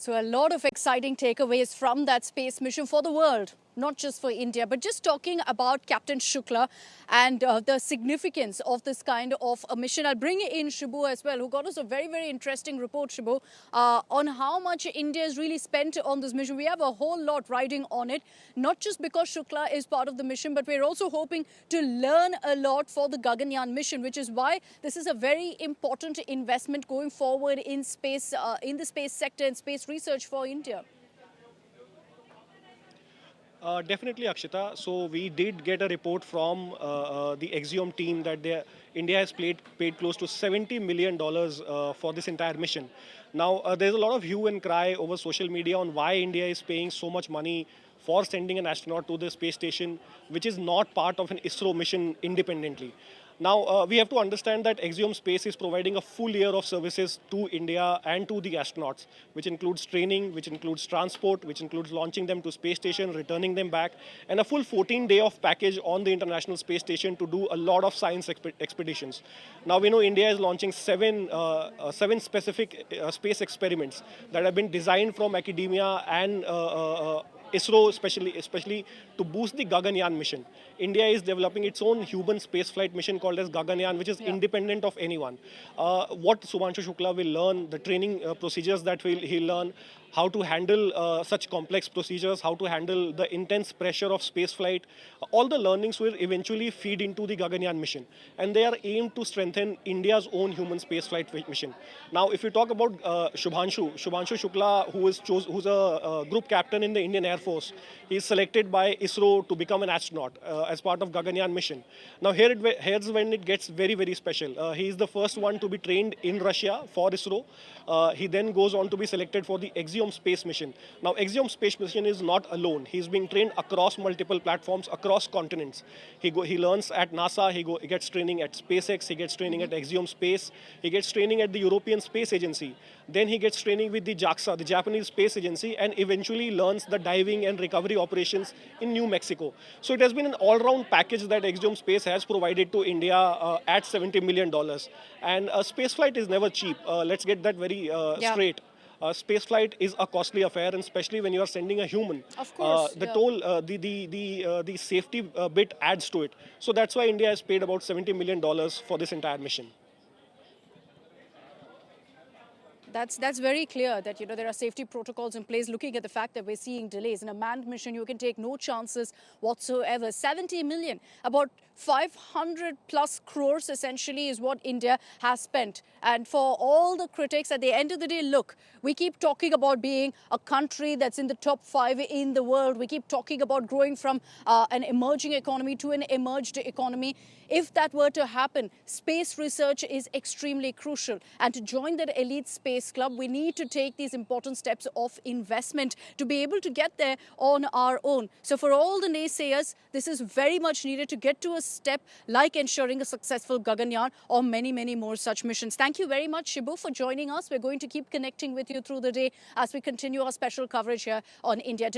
So a lot of exciting takeaways from that space mission for the world, not just for India, but just talking about Captain Shukla and the significance of this kind of a mission. I'll bring in Shibu as well, who got us a very, very interesting report, Shibu, on how much India has really spent on this mission. We have a whole lot riding on it, not just because Shukla is part of the mission, but we're also hoping to learn a lot for the Gaganyaan mission, which is why this is a very important investment going forward in space, in the space sector and space research for India. Definitely, Akshita. So we did get a report from the Axiom team that India has paid close to $70 million for this entire mission. Now, there's a lot of hue and cry over social media on why India is paying so much money for sending an astronaut to the space station, which is not part of an ISRO mission independently. Now, we have to understand that Axiom Space is providing a full year of services to India and to the astronauts, which includes training, which includes transport, which includes launching them to space station, returning them back, and a full 14-day of package on the International Space Station to do a lot of science expeditions. Now, we know India is launching seven specific space experiments that have been designed from academia and ISRO, especially to boost the Gaganyaan mission. India is developing its own human spaceflight mission called as Gaganyaan, which is independent of anyone. What Subanshu Shukla will learn, the training procedures that he'll learn, how to handle such complex procedures, how to handle the intense pressure of spaceflight, all the learnings will eventually feed into the Gaganyaan mission. And they are aimed to strengthen India's own human spaceflight mission. Now, if you talk about Shubhanshu Shukla, who's a group captain in the Indian Air Force, he is selected by ISRO to become an astronaut as part of Gaganyaan mission. Now, here's when it gets very, very special. He is the first one to be trained in Russia for ISRO. He then goes on to be selected for the Axiom Space mission. Now, Axiom Space mission is not alone. He's being trained across multiple platforms, across continents. He learns at NASA, he gets training at SpaceX, he gets training at Axiom Space, he gets training at the European Space Agency. Then he gets training with the JAXA, the Japanese Space Agency, and eventually learns the diving and recovery operations in New Mexico. So it has been an all-round package that Axiom Space has provided to India at $70 million. And spaceflight is never cheap. Let's get that very straight. Spaceflight is a costly affair, and especially when you are sending a human. Of course, the safety bit adds to it. So that's why India has paid about $70 million for this entire mission. That's very clear that there are safety protocols in place. Looking at the fact that we're seeing delays in a manned mission, you can take no chances whatsoever. 70 million, about 500 plus crores essentially is what India has spent. And for all the critics, at the end of the day, look, we keep talking about being a country that's in the top 5 in the world. We keep talking about growing from an emerging economy to an emerged economy. If that were to happen, space research is extremely crucial. And to join that elite space club, we need to take these important steps of investment to be able to get there on our own. So for all the naysayers, this is very much needed to get to a step like ensuring a successful Gaganyaan or many, many more such missions. Thank you very much, Shibu, for joining us. We're going to keep connecting with you through the day as we continue our special coverage here on India Today.